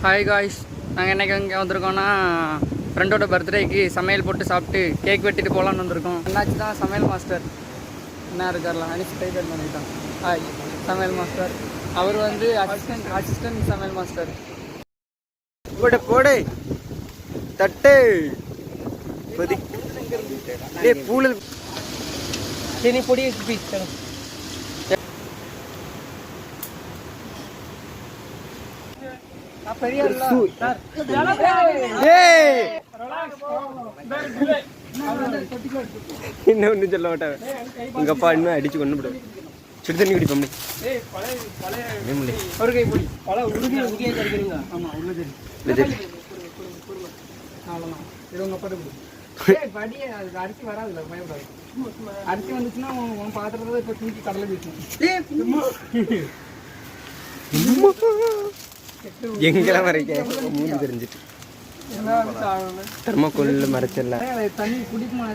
Hi guys, நாங்கள் இன்றைக்கி இங்கே வந்திருக்கோன்னா ஃப்ரெண்டோட பர்த்டேக்கு சமையல் போட்டு சாப்பிட்டு கேக் வெட்டிட்டு போகலான்னு வந்திருக்கோம். என்னாச்சு தான் சமையல் மாஸ்டர் என்ன இருக்கார்லாம் அனுப்பிச்சு டைப் பண்ணிட்டான். ஹாய் சமையல் மாஸ்டர், அவர் வந்து அசிஸ்டன்ட் சமையல் மாஸ்டர். போடு போடு தட்டு பூளல் சரி பொடி பீஸ் பெரிய இன்னும் சொல்ல மாட்டாங்க. உங்க அப்பா இன்னும் அடிச்சு கொண்டு விடுவேன். சுடு தண்ணி குடிப்போம். ஒரு கை பொடி இது உங்க அப்பா படி அரிசி வராதுல்ல, பயப்படாது. அரிசி வந்துச்சுன்னா உன் பாத்திரத்தை இப்போ தூக்கி கடலை வீசணும். எங்கெல்லாம் வரைக்கும் மூடி தெரிஞ்சிட்டு தெர்மாக்கோல் மறைச்சிடலாம். தண்ணி குடிக்குமா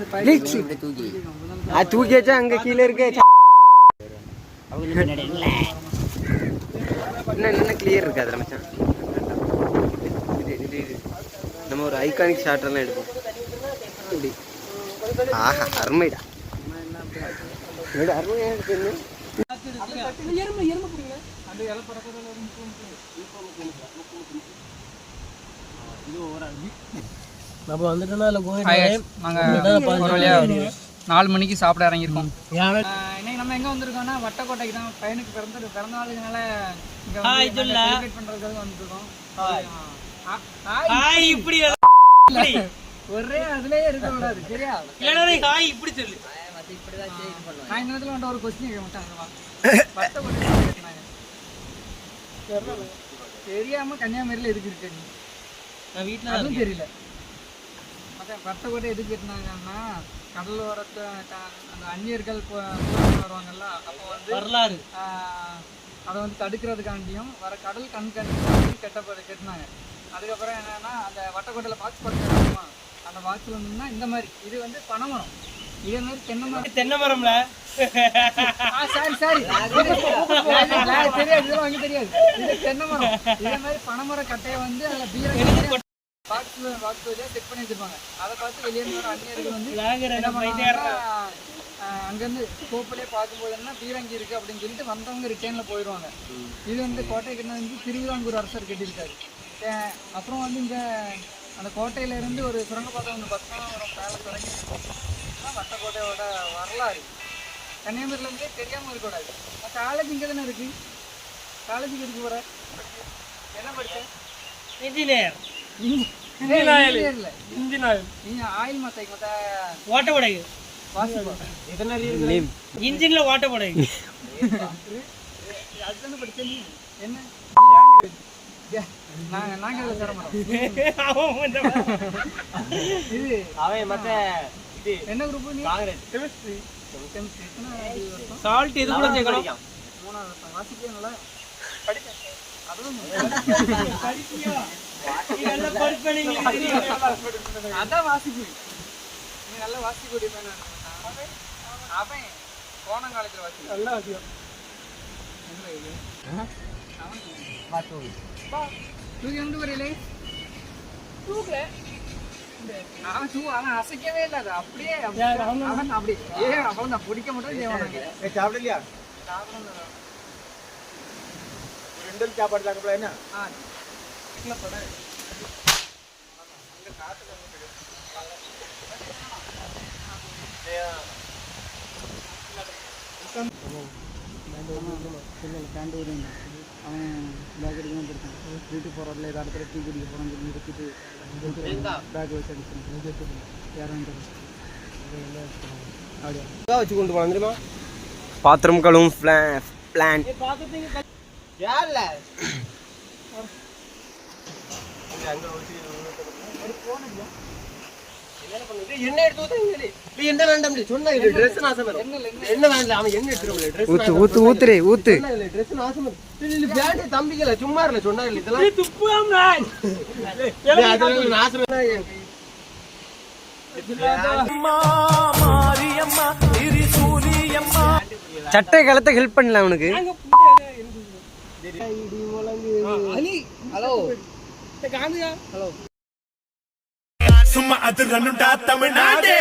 தூக்கி வச்சா அங்க கீழே இருக்க என்ன கிளியர் இருக்காது. மச்சான் நம்ம ஒரு ஐகானிக் ஷாட் எல்லாம் எடுப்போம். ஆஹா அருமைடா, அருமையா இருக்கு. நம்ம வந்துட்டோம்னா 4 மணிக்கு சாப்பிட இறங்கியிருக்கோம். இன்னைக்கு நம்ம எங்க வந்திருக்கோம்னா வட்டக்கோட்டைக்கு தான். பையனுக்கு பிறந்த நாளுக்குனால செலிப்ரேட் பண்றதுக்காக வந்திருக்கோம். ஒரே அதுலயே இருக்க கூடாது, சரியா? இப்படி சொல்லு. நான் இந்த நேரத்துல ஒரு கொஸ்டின் கேட்க மாட்டேன். தெரியாம கன்னியாகுமரியில எதுக்கு இருக்கு? நான் வீட்டுல அதுவும் தெரியல. வட்டக்கோட்டை எதுக்கு கட்டினாங்கன்னா கடலோரத்தை அந்த அந்நியர்கள் வருவாங்கல்ல, அப்போ வந்து வரலாறு அதை வந்து தடுக்கிறதுக்காண்டியும் வர கடல் கண்காணிப்பு கட்டினாங்க. அதுக்கப்புறம் என்னன்னா அந்த வட்டக்கோட்டையில பாக்ஸ் பார்த்துமா அந்த பாக்ஸ் வந்தோம்னா இந்த மாதிரி இது வந்து பனைமரம், இதே மாதிரி தென்னை மரம்ல சாரி தெரியாது, இதெல்லாம் வாங்க தெரியாது. இது தென்னை மரம். இதே மாதிரி பனைமர கட்டையை வந்து அதுல பீரங்கி பாக்ஸ் வழியா செட் பண்ணி வச்சிருப்பாங்க. அதை பார்த்து வெளியே வர அந்நியர்கள் வந்து அங்கேருந்து கோப்பிலே பார்க்கும்போது என்ன பீரங்கி இருக்கு அப்படின்னு சொல்லிட்டு வந்தவங்க ரிட்டர்ன்ல போயிடுவாங்க. இது வந்து கோட்டை கட்டினது வந்து திருவிதாங்கூர் அரசர் கட்டியிருக்காரு. அப்புறம் வந்து இந்த அந்த கோட்டையில இருந்து ஒரு சுரங்கப்பாதை ஒன்று பக்கம் ஒரு பேலஸ் வரைக்கும் வட்டக்கோட்டையோட வரலாறு கன்னியாகுமரியில இருந்தே தெரியாம இருக்கக்கூடாது. காலேஜ் இங்கே தானே இருக்கு. காலேஜுக்கு இருக்கு போற என்ன படிச்ச? இன்ஜினியர். ஆயில் மத்த ஓட்டப்படை இன்ஜின்ல ஓட்டப்படை அதுதானே படிச்ச நீ. என்ன நாங்க என்ன குரூப் நீ? கெமிஸ்ட்ரி. சால்ட் இது கூட சேர்க்கணும். 3ஆவது வருஷம் வாசிக்கீங்களா? படிச்சேன். அதுவும் அதான் வாசிப்பு. நீ நல்லா வாசிக்கூடிய பையனா? அவன் கோணம் காலேஜில் வாசி நல்லா வாசிக்கும். தூக்கி வந்து வரையிலே அவன் அசைக்கவே இல்லை. அது அப்படியே அவன் அப்படி அவன் தான் பிடிக்க மட்டும் சாப்பிடலையா? ரெண்டு சாப்பாடு சாப்பிடலாம். என்ன அவன் பேக் அடிக்கலாம் போயிருக்கான். வீட்டுக்கு போகிறதுல ஏதாவது இடத்துல டீ குடிக்க போகிறான்னு சொல்லி நிறுத்திட்டு பேக் வச்சு அடிச்சிருக்கேன். யாரும் அப்படியா வச்சு கொண்டு போகலாம் தெரியுமா? பாத்திரம் கழுவும் பிளான் என்ன வேண்டாம் சொன்ன ட்ரெஸ் நாசம் என்ன வேண்டாம். அவன் என்ன எடுத்துட்டு ஊத்து ட்ரெஸ் நாசம் தம்பிக்கல சும்மா இல்ல சொன்னா சட்டை கலத்த ஹெல்ப் பண்ணல அவனுக்கு. ஹலோ ஹலோ சும்மா அது ரன்னுடா தமிழ்நாடு